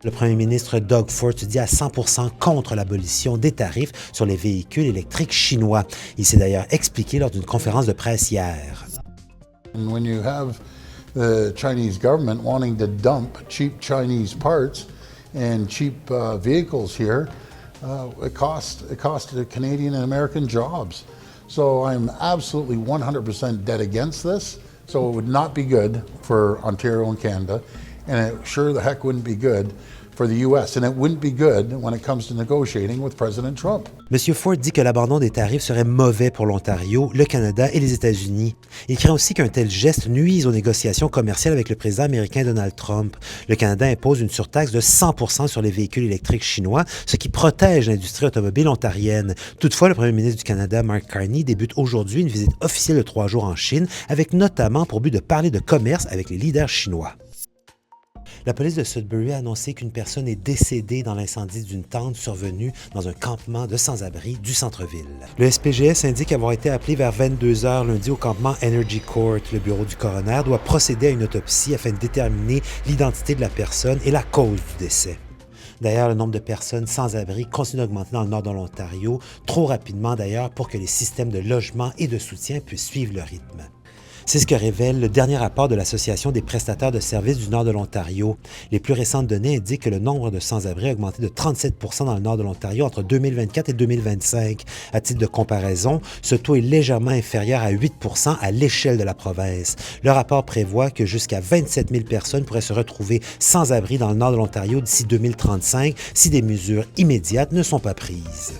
Le premier ministre Doug Ford se dit à 100% contre l'abolition des tarifs sur les véhicules électriques chinois. Il s'est d'ailleurs expliqué lors d'une conférence de presse hier. And when you have the Chinese government wanting to dump cheap Chinese parts and cheap vehicles here, it cost the Canadian and American jobs. So I'm absolutely 100% dead against this. So it would not be good for Ontario and Canada, and it sure the heck wouldn't be good for the US, and it wouldn't be good when it comes to negotiating with President Trump. M. Ford dit que l'abandon des tarifs serait mauvais pour l'Ontario, le Canada et les États-Unis. Il craint aussi qu'un tel geste nuise aux négociations commerciales avec le président américain Donald Trump. Le Canada impose une surtaxe de 100% sur les véhicules électriques chinois, ce qui protège l'industrie automobile ontarienne. Toutefois, le premier ministre du Canada, Mark Carney, débute aujourd'hui une visite officielle de 3 jours en Chine, avec notamment pour but de parler de commerce avec les leaders chinois. La police de Sudbury a annoncé qu'une personne est décédée dans l'incendie d'une tente survenue dans un campement de sans-abri du centre-ville. Le SPGS indique avoir été appelé vers 22 h lundi au campement Energy Court. Le bureau du coroner doit procéder à une autopsie afin de déterminer l'identité de la personne et la cause du décès. D'ailleurs, le nombre de personnes sans abri continue d'augmenter dans le nord de l'Ontario, trop rapidement d'ailleurs pour que les systèmes de logement et de soutien puissent suivre le rythme. C'est ce que révèle le dernier rapport de l'Association des prestataires de services du nord de l'Ontario. Les plus récentes données indiquent que le nombre de sans-abri a augmenté de 37% dans le nord de l'Ontario entre 2024 et 2025. À titre de comparaison, ce taux est légèrement inférieur à 8% à l'échelle de la province. Le rapport prévoit que jusqu'à 27 000 personnes pourraient se retrouver sans abri dans le nord de l'Ontario d'ici 2035 si des mesures immédiates ne sont pas prises.